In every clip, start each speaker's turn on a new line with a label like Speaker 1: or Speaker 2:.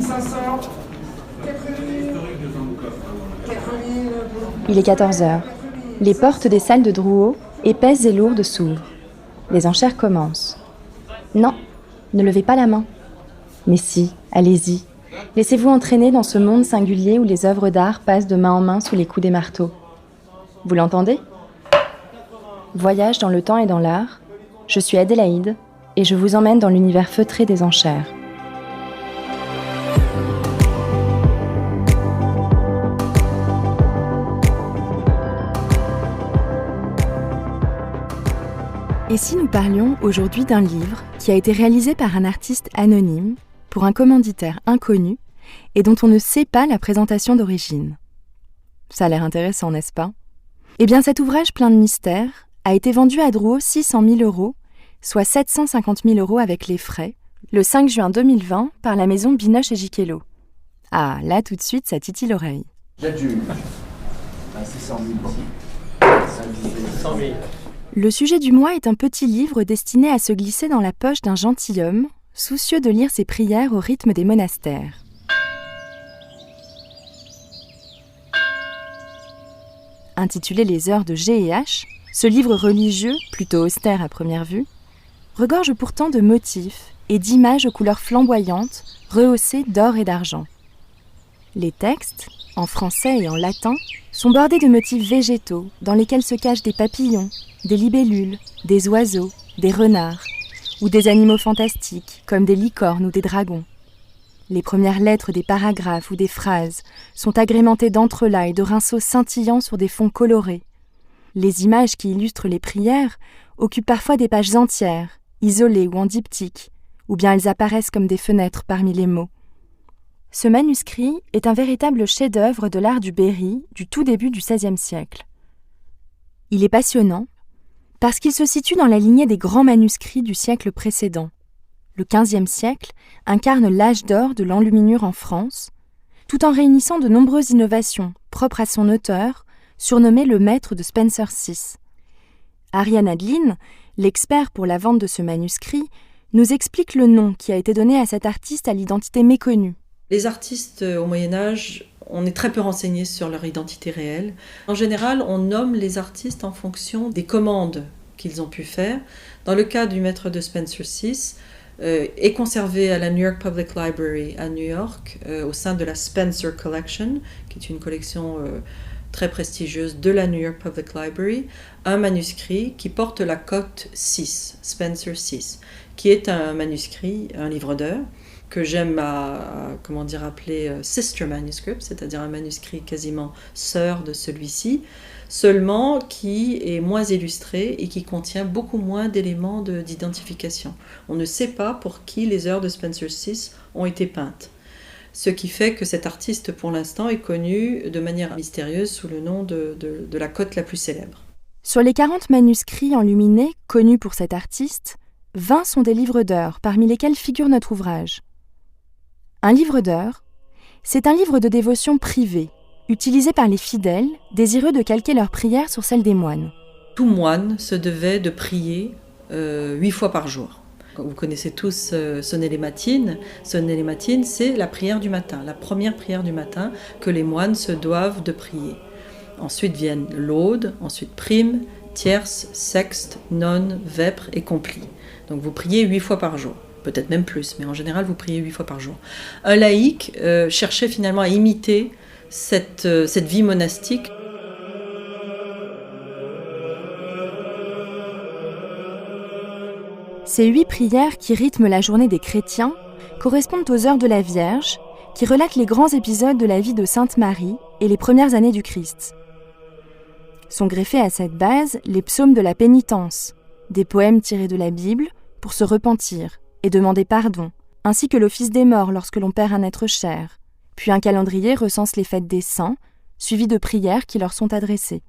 Speaker 1: 4500, 4000, 4000.
Speaker 2: Il est 14 heures. Les portes des salles de Drouot, épaisses et lourdes, s'ouvrent. Les enchères commencent. Non, ne levez pas la main. Mais si, allez-y. Laissez-vous entraîner dans ce monde singulier où les œuvres d'art passent de main en main sous les coups des marteaux. Vous l'entendez ? Voyage dans le temps et dans l'art. Je suis Adélaïde et je vous emmène dans l'univers feutré des enchères. Et si nous parlions aujourd'hui d'un livre qui a été réalisé par un artiste anonyme pour un commanditaire inconnu et dont on ne sait pas la présentation d'origine ? Ça a l'air intéressant, n'est-ce pas ? Eh bien, cet ouvrage plein de mystères a été vendu à Drouot 600 000 €, soit 750 000 € avec les frais, le 5 juin 2020 par la maison Binoche et Giquelot. Ah, là tout de suite, ça titille l'oreille.
Speaker 3: J'adjuge. 600 000. 100 000.
Speaker 2: Le sujet du mois est un petit livre destiné à se glisser dans la poche d'un gentilhomme, soucieux de lire ses prières au rythme des monastères. Intitulé Les heures de G&H, ce livre religieux, plutôt austère à première vue, regorge pourtant de motifs et d'images aux couleurs flamboyantes, rehaussées d'or et d'argent. Les textes, en français et en latin, sont bordés de motifs végétaux dans lesquels se cachent des papillons, des libellules, des oiseaux, des renards, ou des animaux fantastiques comme des licornes ou des dragons. Les premières lettres des paragraphes ou des phrases sont agrémentées d'entrelacs et de rinceaux scintillants sur des fonds colorés. Les images qui illustrent les prières occupent parfois des pages entières, isolées ou en diptyque, ou bien elles apparaissent comme des fenêtres parmi les mots. Ce manuscrit est un véritable chef-d'œuvre de l'art du Berry du tout début du XVIe siècle. Il est passionnant parce qu'il se situe dans la lignée des grands manuscrits du siècle précédent. Le XVe siècle incarne l'âge d'or de l'enluminure en France, tout en réunissant de nombreuses innovations propres à son auteur, surnommé le maître de Spencer VI. Ariane Adeline, l'expert pour la vente de ce manuscrit, nous explique le nom qui a été donné à cet artiste à l'identité méconnue.
Speaker 4: Les artistes au Moyen-Âge, on est très peu renseignés sur leur identité réelle. En général, on nomme les artistes en fonction des commandes qu'ils ont pu faire. Dans le cas du maître de Spencer VI, est conservé à la New York Public Library à New York, au sein de la Spencer Collection, qui est une collection très prestigieuse de la New York Public Library, un manuscrit qui porte la cote 6, Spencer VI, qui est un manuscrit, un livre d'heures, que j'aime appeler sister manuscript, c'est-à-dire un manuscrit quasiment sœur de celui-ci, seulement qui est moins illustré et qui contient beaucoup moins d'éléments d'identification. On ne sait pas pour qui les heures de Spencer VI ont été peintes. Ce qui fait que cet artiste, pour l'instant, est connu de manière mystérieuse sous le nom de la cote la plus célèbre.
Speaker 2: Sur les 40 manuscrits enluminés connus pour cet artiste, 20 sont des livres d'heures, parmi lesquels figure notre ouvrage. Un livre d'heures, c'est un livre de dévotion privé, utilisé par les fidèles, désireux de calquer leurs prières sur celles des moines.
Speaker 4: Tout moine se devait de prier 8 fois par jour. Vous connaissez tous sonner les matines. Sonner les matines, c'est la prière du matin, la première prière du matin que les moines se doivent de prier. Ensuite viennent laude, ensuite prime, tierce, sexte, nonne, vêpres et complis. Donc vous priez 8 fois par jour. Peut-être même plus, mais en général, vous priez 8 fois par jour. Un laïc cherchait finalement à imiter cette vie monastique.
Speaker 2: Ces 8 prières qui rythment la journée des chrétiens correspondent aux heures de la Vierge, qui relatent les grands épisodes de la vie de Sainte Marie et les premières années du Christ. Sont greffés à cette base les psaumes de la pénitence, des poèmes tirés de la Bible pour se repentir et demander pardon, ainsi que l'office des morts lorsque l'on perd un être cher. Puis un calendrier recense les fêtes des saints, suivi de prières qui leur sont adressées.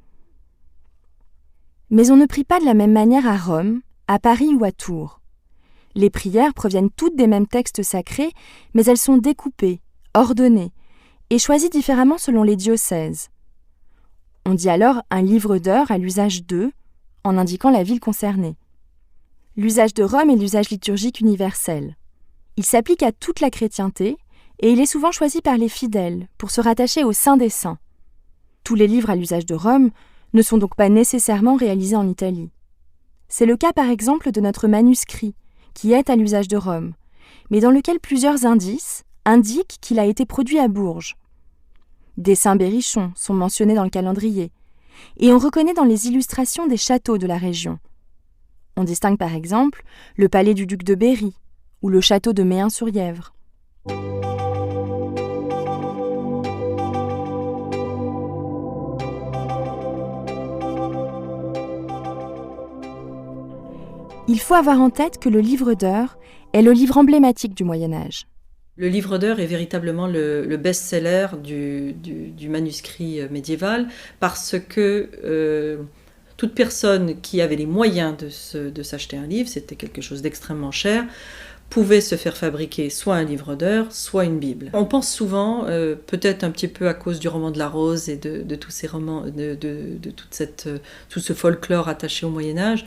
Speaker 2: Mais on ne prie pas de la même manière à Rome, à Paris ou à Tours. Les prières proviennent toutes des mêmes textes sacrés, mais elles sont découpées, ordonnées, et choisies différemment selon les diocèses. On dit alors un livre d'heures à l'usage d'eux, en indiquant la ville concernée. L'usage de Rome est l'usage liturgique universel. Il s'applique à toute la chrétienté et il est souvent choisi par les fidèles pour se rattacher au Saint des Saints. Tous les livres à l'usage de Rome ne sont donc pas nécessairement réalisés en Italie. C'est le cas par exemple de notre manuscrit, qui est à l'usage de Rome, mais dans lequel plusieurs indices indiquent qu'il a été produit à Bourges. Des saints berrichons sont mentionnés dans le calendrier, et on reconnaît dans les illustrations des châteaux de la région. On distingue par exemple le palais du duc de Berry ou le château de Méun-sur-Yèvre. Il faut avoir en tête que le livre d'heures est le livre emblématique du Moyen-Âge.
Speaker 4: Le livre d'heures est véritablement le best-seller du manuscrit médiéval parce que toute personne qui avait les moyens de s'acheter un livre, c'était quelque chose d'extrêmement cher, pouvait se faire fabriquer soit un livre d'heures, soit une Bible. On pense souvent, peut-être un petit peu à cause du roman de la Rose et de tous ces romans, de tout ce folklore attaché au Moyen-Âge,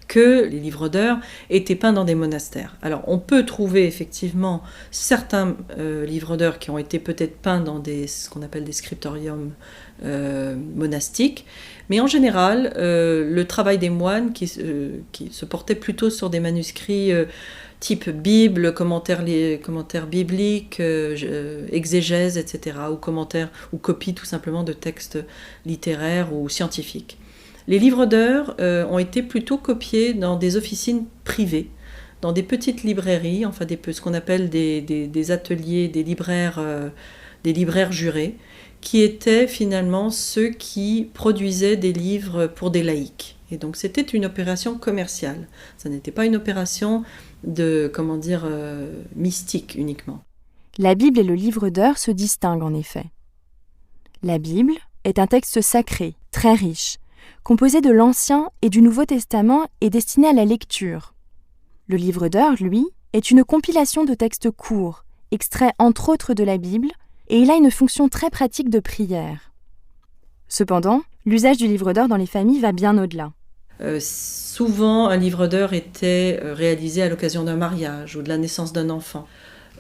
Speaker 4: que les livres d'heures étaient peints dans des monastères. Alors on peut trouver effectivement certains livres d'heures qui ont été peut-être peints dans ce qu'on appelle des scriptoriums monastiques, mais en général le travail des moines qui se portait plutôt sur des manuscrits type Bible, commentaires bibliques, exégèse, etc., ou copies tout simplement de textes littéraires ou scientifiques. Les livres d'heures ont été plutôt copiés dans des officines privées, dans des petites librairies, enfin ce qu'on appelle des ateliers, des libraires jurés, qui étaient finalement ceux qui produisaient des livres pour des laïcs. Et donc c'était une opération commerciale, ça n'était pas une opération mystique uniquement.
Speaker 2: La Bible et le livre d'heures se distinguent en effet. La Bible est un texte sacré, très riche, composé de l'Ancien et du Nouveau Testament et destiné à la lecture. Le livre d'heures, lui, est une compilation de textes courts, extraits entre autres de la Bible, et il a une fonction très pratique de prière. Cependant, l'usage du livre d'heures dans les familles va bien au-delà.
Speaker 4: Souvent, un livre d'heures était réalisé à l'occasion d'un mariage ou de la naissance d'un enfant.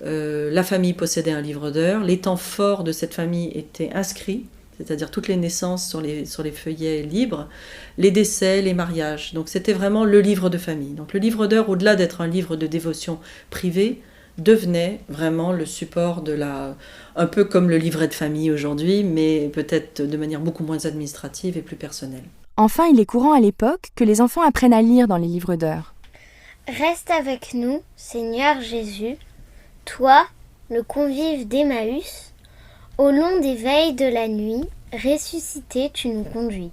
Speaker 4: La famille possédait un livre d'heures, les temps forts de cette famille étaient inscrits, c'est-à-dire toutes les naissances sur les feuillets libres, les décès, les mariages. Donc c'était vraiment le livre de famille. Donc le livre d'heures, au-delà d'être un livre de dévotion privée, devenait vraiment le support un peu comme le livret de famille aujourd'hui, mais peut-être de manière beaucoup moins administrative et plus personnelle.
Speaker 2: Enfin, il est courant à l'époque que les enfants apprennent à lire dans les livres d'heures.
Speaker 5: Reste avec nous, Seigneur Jésus, toi, le convive d'Emmaüs, au long des veilles de la nuit, ressuscité, tu nous conduis.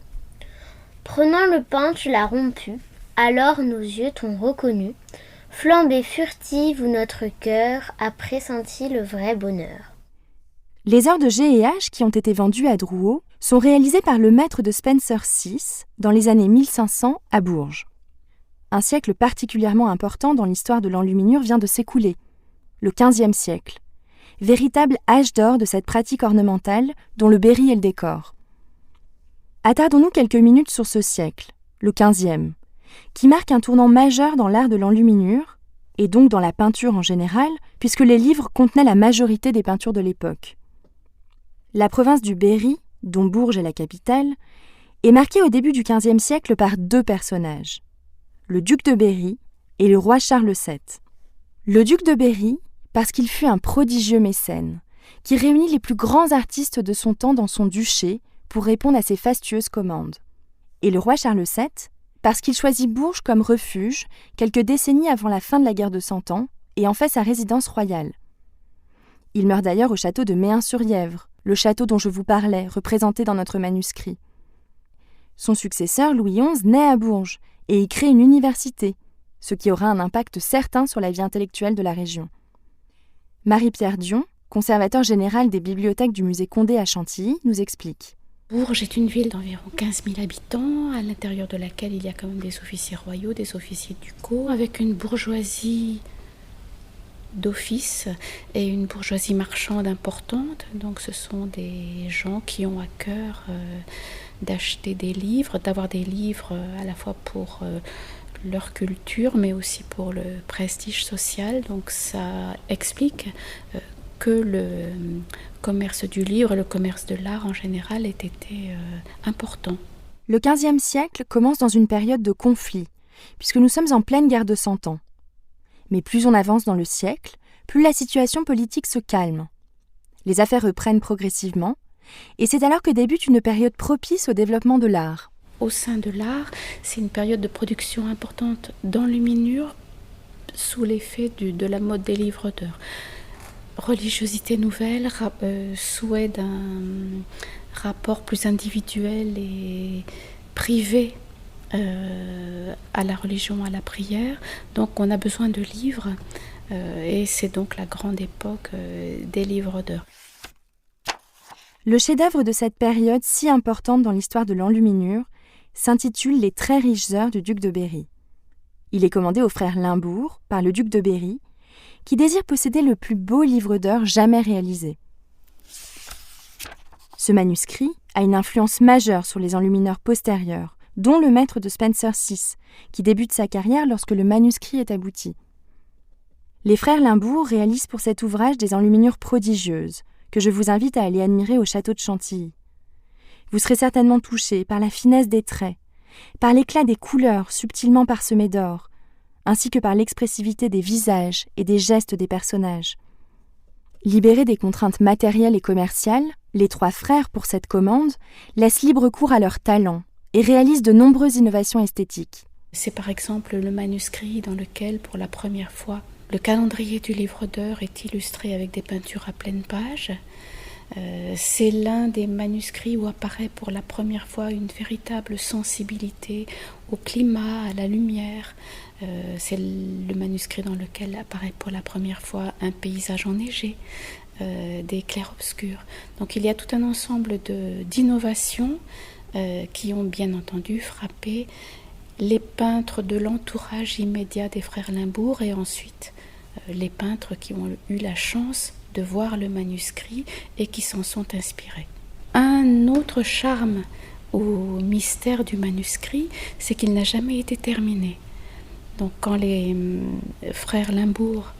Speaker 5: Prenant le pain, tu l'as rompu, alors nos yeux t'ont reconnu. Flambée furtive où notre cœur a pressenti le vrai bonheur.
Speaker 2: Les heures de G&H qui ont été vendues à Drouot sont réalisées par le maître de Spencer VI dans les années 1500 à Bourges. Un siècle particulièrement important dans l'histoire de l'enluminure vient de s'écouler, le XVe siècle, véritable âge d'or de cette pratique ornementale dont le Berry est le décor. Attardons-nous quelques minutes sur ce siècle, le XVe, qui marque un tournant majeur dans l'art de l'enluminure, et donc dans la peinture en général, puisque les livres contenaient la majorité des peintures de l'époque. La province du Berry, dont Bourges est la capitale, est marquée au début du XVe siècle par deux personnages, le duc de Berry et le roi Charles VII. Le duc de Berry, parce qu'il fut un prodigieux mécène, qui réunit les plus grands artistes de son temps dans son duché pour répondre à ses fastueuses commandes. Et le roi Charles VII, parce qu'il choisit Bourges comme refuge quelques décennies avant la fin de la guerre de Cent Ans et en fait sa résidence royale. Il meurt d'ailleurs au château de Méun-sur-Yèvre, le château dont je vous parlais, représenté dans notre manuscrit. Son successeur, Louis XI, naît à Bourges et y crée une université, ce qui aura un impact certain sur la vie intellectuelle de la région. Marie-Pierre Dion, conservateur général des bibliothèques du musée Condé à Chantilly, nous explique.
Speaker 6: Bourges est une ville d'environ 15 000 habitants, à l'intérieur de laquelle il y a quand même des officiers royaux, des officiers ducaux, avec une bourgeoisie d'office et une bourgeoisie marchande importante. Donc ce sont des gens qui ont à cœur d'acheter des livres, d'avoir des livres à la fois pour leur culture, mais aussi pour le prestige social. Donc ça explique que le commerce du livre et le commerce de l'art en général ait été important.
Speaker 2: Le XVe siècle commence dans une période de conflit, puisque nous sommes en pleine guerre de 100 ans. Mais plus on avance dans le siècle, plus la situation politique se calme. Les affaires reprennent progressivement, et c'est alors que débute une période propice au développement de l'art.
Speaker 6: Au sein de l'art, c'est une période de production importante d'enluminure sous l'effet de la mode des livres d'heures. Religiosité nouvelle, souhait d'un rapport plus individuel et privé à la religion, à la prière. Donc on a besoin de livres et c'est donc la grande époque des livres d'heures.
Speaker 2: Le chef-d'œuvre de cette période si importante dans l'histoire de l'enluminure s'intitule « Les très riches heures du duc de Berry ». Il est commandé au frère Limbourg par le duc de Berry, qui désire posséder le plus beau livre d'heures jamais réalisé. Ce manuscrit a une influence majeure sur les enlumineurs postérieurs, dont le maître de Spencer VI, qui débute sa carrière lorsque le manuscrit est abouti. Les frères Limbourg réalisent pour cet ouvrage des enluminures prodigieuses, que je vous invite à aller admirer au château de Chantilly. Vous serez certainement touché par la finesse des traits, par l'éclat des couleurs subtilement parsemées d'or, ainsi que par l'expressivité des visages et des gestes des personnages. Libérés des contraintes matérielles et commerciales, les trois frères, pour cette commande, laissent libre cours à leur talent et réalisent de nombreuses innovations esthétiques.
Speaker 6: C'est par exemple le manuscrit dans lequel, pour la première fois, le calendrier du livre d'heures est illustré avec des peintures à pleine page. C'est l'un des manuscrits où apparaît pour la première fois une véritable sensibilité au climat, à la lumière. C'est le manuscrit dans lequel apparaît pour la première fois un paysage enneigé, des clairs-obscurs. Donc il y a tout un ensemble d'innovations qui ont bien entendu frappé les peintres de l'entourage immédiat des frères Limbourg et ensuite les peintres qui ont eu la chance de voir le manuscrit et qui s'en sont inspirés. Un autre charme au mystère du manuscrit, c'est qu'il n'a jamais été terminé. Donc quand les frères Limbourg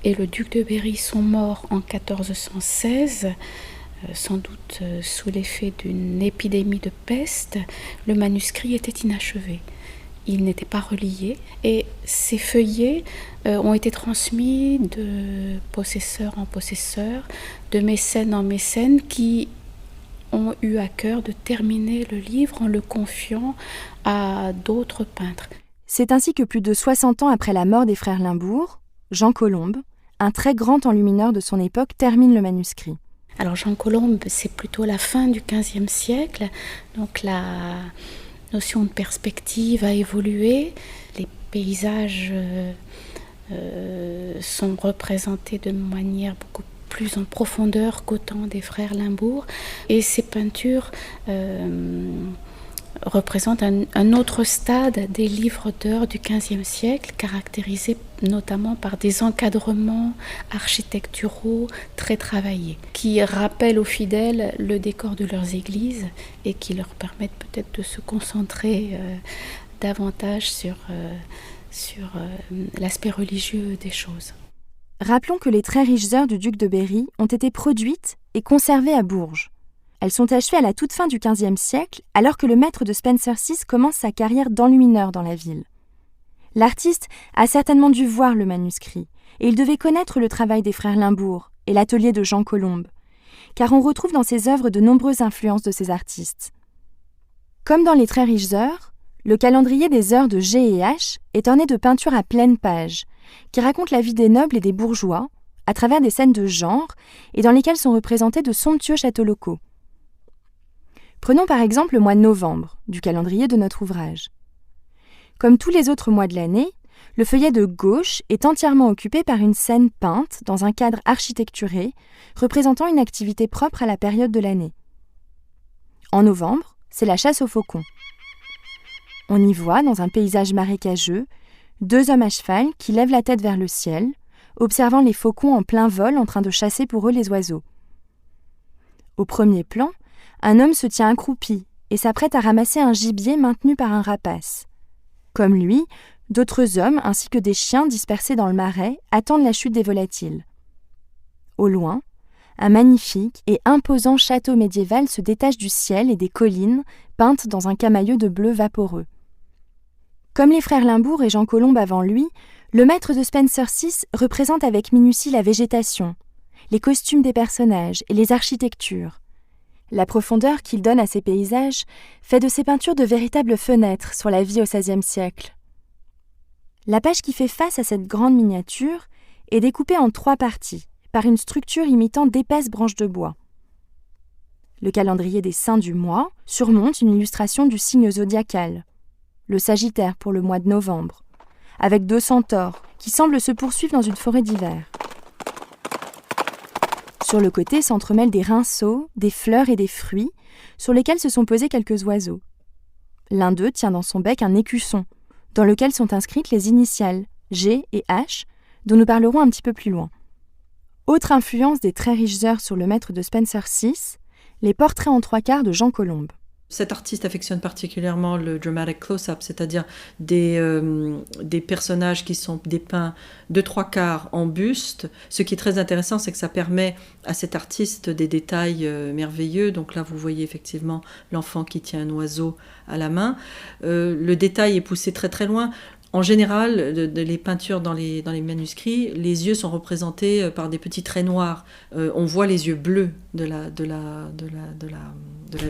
Speaker 6: et le duc de Berry sont morts en 1416, sans doute sous l'effet d'une épidémie de peste, le manuscrit était inachevé. Il n'était pas relié et ces feuillets ont été transmis de possesseur en possesseur, de mécène en mécène qui ont eu à cœur de terminer le livre en le confiant à d'autres peintres.
Speaker 2: C'est ainsi que plus de 60 ans après la mort des frères Limbourg, Jean Colombe, un très grand enlumineur de son époque, termine le manuscrit.
Speaker 6: Alors Jean Colombe, c'est plutôt la fin du XVe siècle, donc la notion de perspective a évolué, les paysages sont représentés de manière beaucoup plus en profondeur qu'au temps des frères Limbourg, et ces peintures représentent un autre stade des livres d'heures du XVe siècle, caractérisés notamment par des encadrements architecturaux très travaillés, qui rappellent aux fidèles le décor de leurs églises et qui leur permettent peut-être de se concentrer davantage sur l'aspect religieux des choses.
Speaker 2: Rappelons que les très riches heures du duc de Berry ont été produites et conservées à Bourges. Elles sont achevées à la toute fin du XVe siècle, alors que le maître de Spencer VI commence sa carrière d'enlumineur dans la ville. L'artiste a certainement dû voir le manuscrit, et il devait connaître le travail des frères Limbourg et l'atelier de Jean Colombe, car on retrouve dans ses œuvres de nombreuses influences de ces artistes. Comme dans les très riches heures, le calendrier des heures de G&H est orné de peintures à pleine page, qui racontent la vie des nobles et des bourgeois, à travers des scènes de genre, et dans lesquelles sont représentés de somptueux châteaux locaux. Prenons par exemple le mois de novembre, du calendrier de notre ouvrage. Comme tous les autres mois de l'année, le feuillet de gauche est entièrement occupé par une scène peinte dans un cadre architecturé, représentant une activité propre à la période de l'année. En novembre, c'est la chasse aux faucons. On y voit, dans un paysage marécageux, 2 hommes à cheval qui lèvent la tête vers le ciel, observant les faucons en plein vol en train de chasser pour eux les oiseaux. Au premier plan, un homme se tient accroupi et s'apprête à ramasser un gibier maintenu par un rapace. Comme lui, d'autres hommes ainsi que des chiens dispersés dans le marais attendent la chute des volatiles. au loin, un magnifique et imposant château médiéval se détache du ciel et des collines peintes dans un camailleux de bleu vaporeux. Comme les frères Limbourg et Jean Colombe avant lui, le maître de Spenser VI représente avec minutie la végétation, les costumes des personnages et les architectures. La profondeur qu'il donne à ces paysages fait de ces peintures de véritables fenêtres sur la vie au XVIe siècle. La page qui fait face à cette grande miniature est découpée en 3 parties, par une structure imitant d'épaisses branches de bois. Le calendrier des saints du mois surmonte une illustration du signe zodiacal, le Sagittaire pour le mois de novembre, avec 2 centaures qui semblent se poursuivre dans une forêt d'hiver. Sur le côté s'entremêlent des rinceaux, des fleurs et des fruits, sur lesquels se sont posés quelques oiseaux. L'un d'eux tient dans son bec un écusson, dans lequel sont inscrites les initiales G et H, dont nous parlerons un petit peu plus loin. Autre influence des très riches œuvres sur le maître de Spenser VI, les portraits en 3/4 de Jean Colombe.
Speaker 4: Cet artiste affectionne particulièrement le dramatic close-up, c'est-à-dire des personnages qui sont dépeints de 3/4 en buste. Ce qui est très intéressant, c'est que ça permet à cet artiste des détails merveilleux. Donc là, vous voyez effectivement l'enfant qui tient un oiseau à la main. Le détail est poussé très très loin. En général, les peintures dans les manuscrits, les yeux sont représentés par des petits traits noirs. On voit les yeux bleus de la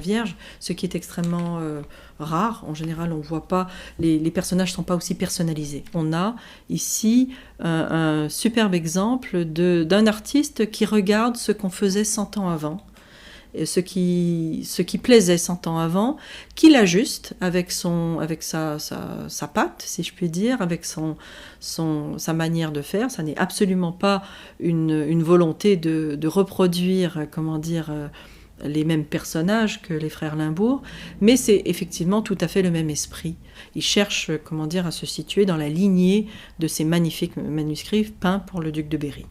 Speaker 4: Vierge, ce qui est extrêmement rare. En général, on ne voit pas, les personnages ne sont pas aussi personnalisés. On a ici un superbe exemple d'un artiste qui regarde ce qu'on faisait 100 ans avant, ce qui plaisait 100 ans avant, qu'il ajuste avec sa patte, si je puis dire, avec sa manière de faire. Ça n'est absolument pas une volonté de reproduire, les mêmes personnages que les frères Limbourg, mais c'est effectivement tout à fait le même esprit. Il cherche, à se situer dans la lignée de ces magnifiques manuscrits peints pour le duc de Berry.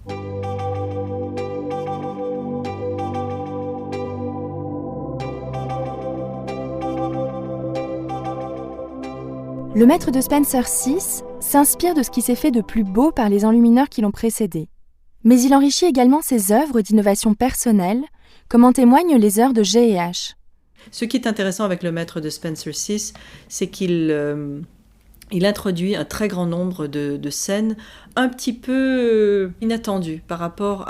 Speaker 2: Le maître de Spenser VI s'inspire de ce qui s'est fait de plus beau par les enlumineurs qui l'ont précédé. Mais il enrichit également ses œuvres d'innovation personnelle, comme en témoignent les œuvres de G et H.
Speaker 4: Ce qui est intéressant avec le maître de Spenser VI, c'est qu'il introduit un très grand nombre de scènes un petit peu inattendues par rapport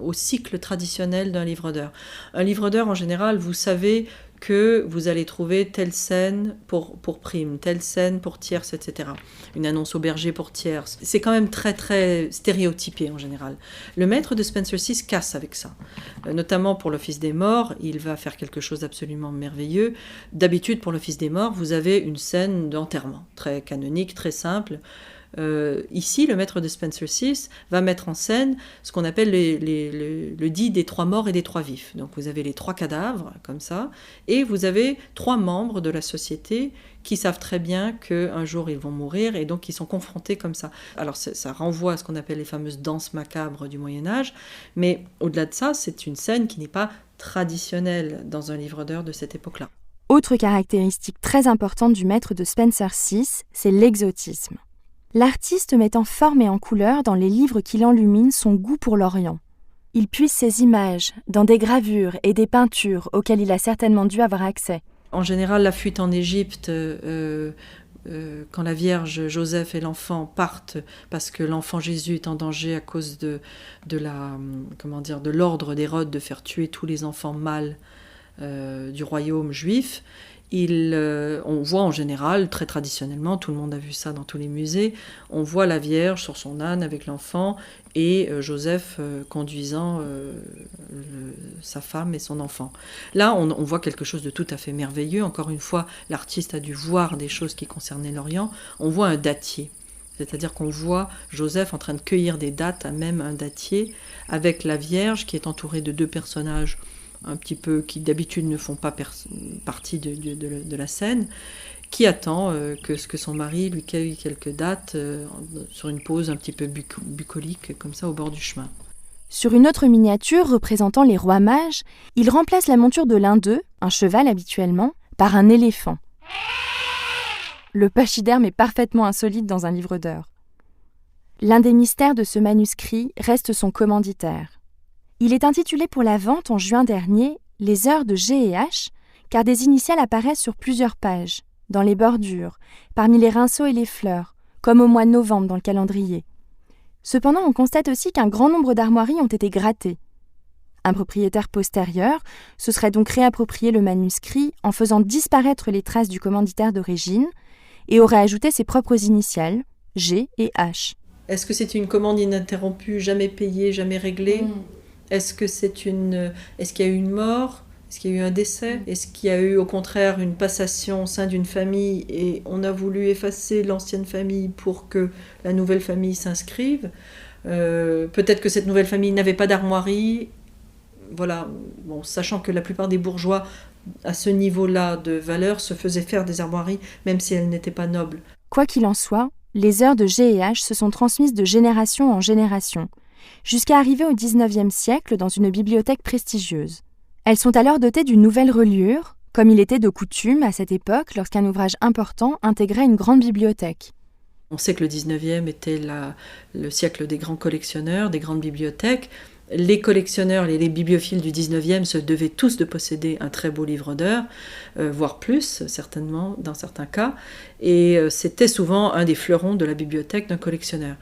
Speaker 4: au cycle traditionnel d'un livre d'heures. Un livre d'heures, en général, vous savez que vous allez trouver telle scène pour prime, telle scène pour tierce, etc. Une annonce au berger pour tierce. C'est quand même très très stéréotypé en général. Le maître de Spenser VI casse avec ça. Notamment pour l'Office des morts, il va faire quelque chose d'absolument merveilleux. D'habitude, pour l'Office des morts, vous avez une scène d'enterrement, très canonique, très simple. Ici, le maître de Spenser VI va mettre en scène ce qu'on appelle le dit des 3 morts et des 3 vifs. Donc vous avez les 3 cadavres, comme ça, et vous avez 3 membres de la société qui savent très bien qu'un jour ils vont mourir et donc ils sont confrontés comme ça. Alors ça renvoie à ce qu'on appelle les fameuses danses macabres du Moyen-Âge, mais au-delà de ça, c'est une scène qui n'est pas traditionnelle dans un livre d'heures de cette époque-là.
Speaker 2: Autre caractéristique très importante du maître de Spenser VI, c'est l'exotisme. L'artiste met en forme et en couleur dans les livres qu'il enlumine son goût pour l'Orient. Il puise ses images dans des gravures et des peintures auxquelles il a certainement dû avoir accès.
Speaker 4: En général, la fuite en Égypte, quand la Vierge Joseph et l'enfant partent parce que l'enfant Jésus est en danger à cause de l'ordre d'Hérode de faire tuer tous les enfants mâles du royaume juif. On voit en général, très traditionnellement, tout le monde a vu ça dans tous les musées, on voit la Vierge sur son âne avec l'enfant et Joseph conduisant sa femme et son enfant. Là, on voit quelque chose de tout à fait merveilleux. Encore une fois, l'artiste a dû voir des choses qui concernaient l'Orient. On voit un dattier. C'est-à-dire qu'on voit Joseph en train de cueillir des dattes à même un dattier avec la Vierge qui est entourée de 2 personnages un petit peu qui d'habitude ne font pas partie de la scène, qui attend que son mari lui cueille quelques dattes sur une pose un petit peu bucolique, comme ça, au bord du chemin.
Speaker 2: Sur une autre miniature représentant les rois mages, il remplace la monture de l'un d'eux, un cheval habituellement, par un éléphant. Le pachyderme est parfaitement insolite dans un livre d'heures. L'un des mystères de ce manuscrit reste son commanditaire. Il est intitulé pour la vente en juin dernier « Les heures de G&H » car des initiales apparaissent sur plusieurs pages, dans les bordures, parmi les rinceaux et les fleurs, comme au mois de novembre dans le calendrier. Cependant, on constate aussi qu'un grand nombre d'armoiries ont été grattées. Un propriétaire postérieur se serait donc réapproprié le manuscrit en faisant disparaître les traces du commanditaire d'origine et aurait ajouté ses propres initiales, G et H.
Speaker 4: Est-ce que c'est une commande ininterrompue, jamais payée, jamais réglée ? Est-ce qu'il y a eu une mort ? Est-ce qu'il y a eu un décès ? Est-ce qu'il y a eu au contraire une passation au sein d'une famille et on a voulu effacer l'ancienne famille pour que la nouvelle famille s'inscrive ? Peut-être que cette nouvelle famille n'avait pas d'armoirie. Voilà, bon, sachant que la plupart des bourgeois à ce niveau-là de valeur se faisaient faire des armoiries même si elles n'étaient pas nobles.
Speaker 2: Quoi qu'il en soit, les heures de G&H se sont transmises de génération en génération, jusqu'à arriver au XIXe siècle dans une bibliothèque prestigieuse. Elles sont alors dotées d'une nouvelle reliure, comme il était de coutume à cette époque lorsqu'un ouvrage important intégrait une grande bibliothèque.
Speaker 4: On sait que le XIXe était le siècle des grands collectionneurs, des grandes bibliothèques. Les collectionneurs, les bibliophiles du XIXe se devaient tous de posséder un très beau livre d'heures, voire plus, certainement, dans certains cas. Et c'était souvent un des fleurons de la bibliothèque d'un collectionneur.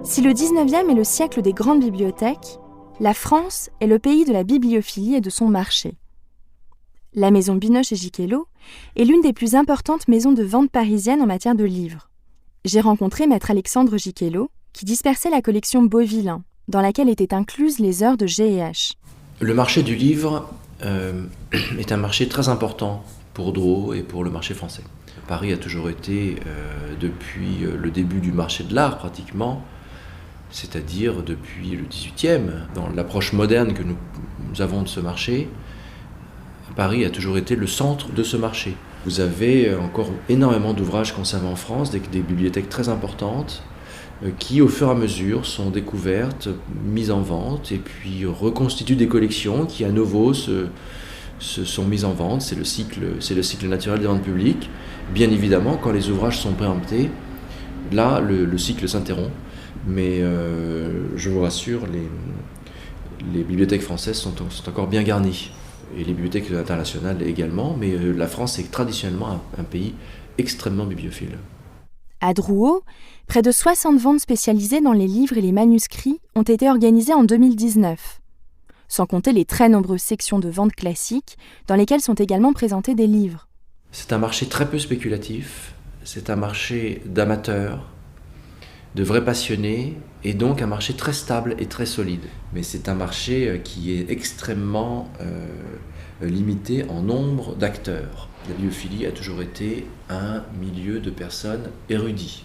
Speaker 2: Si le XIXe est le siècle des grandes bibliothèques, la France est le pays de la bibliophilie et de son marché. La maison Binoche et Giquelot est l'une des plus importantes maisons de vente parisiennes en matière de livres. J'ai rencontré maître Alexandre Giquelot, qui dispersait la collection Beauvillain, dans laquelle étaient incluses les heures de G&H.
Speaker 7: Le marché du livre est un marché très important pour Drouot et pour le marché français. Paris a toujours été, depuis le début du marché de l'art pratiquement, c'est-à-dire depuis le XVIIIe, dans l'approche moderne que nous avons de ce marché, Paris a toujours été le centre de ce marché. Vous avez encore énormément d'ouvrages conservés en France, des bibliothèques très importantes, qui au fur et à mesure sont découvertes, mises en vente, et puis reconstituent des collections qui à nouveau se sont mises en vente. C'est le cycle naturel des ventes publiques. Bien évidemment, quand les ouvrages sont préemptés, là le cycle s'interrompt. Mais je vous rassure, les bibliothèques françaises sont encore bien garnies. Et les bibliothèques internationales également, mais la France est traditionnellement un pays extrêmement bibliophile.
Speaker 2: À Drouot, près de 60 ventes spécialisées dans les livres et les manuscrits ont été organisées en 2019, sans compter les très nombreuses sections de vente classiques dans lesquelles sont également présentés des livres.
Speaker 7: C'est un marché très peu spéculatif, c'est un marché d'amateurs, de vrais passionnés, et donc un marché très stable et très solide. Mais c'est un marché qui est extrêmement limité en nombre d'acteurs. La bibliophilie a toujours été un milieu de personnes érudies,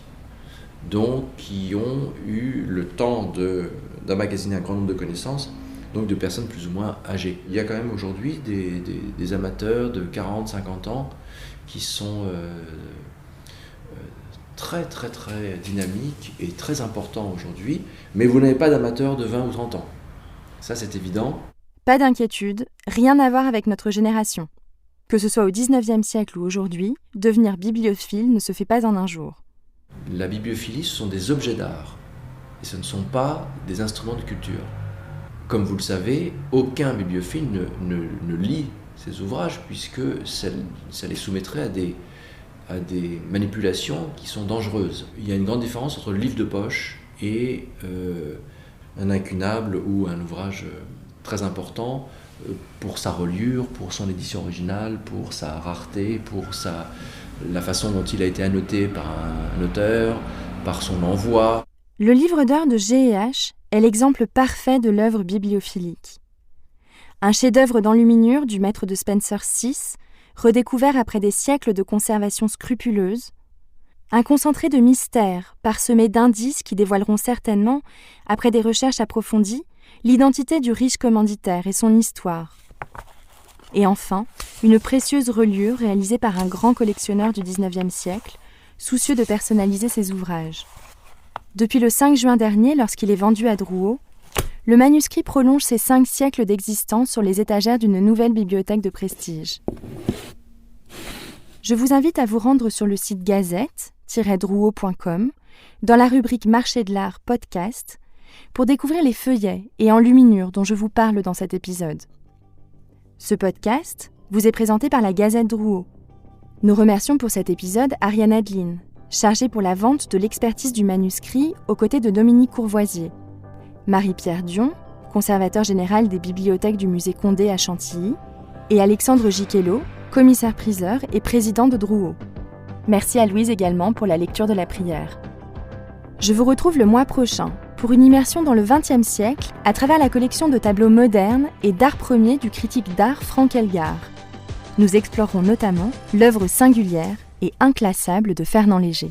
Speaker 7: donc qui ont eu le temps d'emmagasiner un grand nombre de connaissances, donc de personnes plus ou moins âgées. Il y a quand même aujourd'hui des amateurs de 40-50 ans qui sont très très très dynamiques et très importants aujourd'hui, mais vous n'avez pas d'amateurs de 20 ou 30 ans. Ça, c'est évident.
Speaker 2: Pas d'inquiétude, rien à voir avec notre génération. Que ce soit au XIXe siècle ou aujourd'hui, devenir bibliophile ne se fait pas en un jour.
Speaker 7: La bibliophilie, ce sont des objets d'art, et ce ne sont pas des instruments de culture. Comme vous le savez, aucun bibliophile ne lit ces ouvrages, puisque ça les soumettrait à des manipulations qui sont dangereuses. Il y a une grande différence entre le livre de poche et un incunable ou un ouvrage très important pour sa reliure, pour son édition originale, pour sa rareté, pour la façon dont il a été annoté par un auteur, par son envoi.
Speaker 2: Le livre d'heures de G&H est l'exemple parfait de l'œuvre bibliophilique. Un chef-d'œuvre d'enluminure du maître de Spencer VI, redécouvert après des siècles de conservation scrupuleuse, un concentré de mystères parsemé d'indices qui dévoileront certainement, après des recherches approfondies, l'identité du riche commanditaire et son histoire. Et enfin, une précieuse reliure réalisée par un grand collectionneur du XIXe siècle, soucieux de personnaliser ses ouvrages. Depuis le 5 juin dernier, lorsqu'il est vendu à Drouot, le manuscrit prolonge ses 5 siècles d'existence sur les étagères d'une nouvelle bibliothèque de prestige. je vous invite à vous rendre sur le site gazette-drouot.com, dans la rubrique Marché de l'art podcast, pour découvrir les feuillets et enluminures dont je vous parle dans cet épisode. Ce podcast vous est présenté par la Gazette Drouot. Nous remercions pour cet épisode Ariane Adeline, chargée pour la vente de l'expertise du manuscrit aux côtés de Dominique Courvoisier, Marie-Pierre Dion, conservateur général des bibliothèques du musée Condé à Chantilly, et Alexandre Giquelot, commissaire-priseur et président de Drouot. Merci à Louise également pour la lecture de la prière. Je vous retrouve le mois prochain pour une immersion dans le XXe siècle à travers la collection de tableaux modernes et d'art premier du critique d'art Franck Elgar. Nous explorerons notamment l'œuvre singulière et inclassable de Fernand Léger.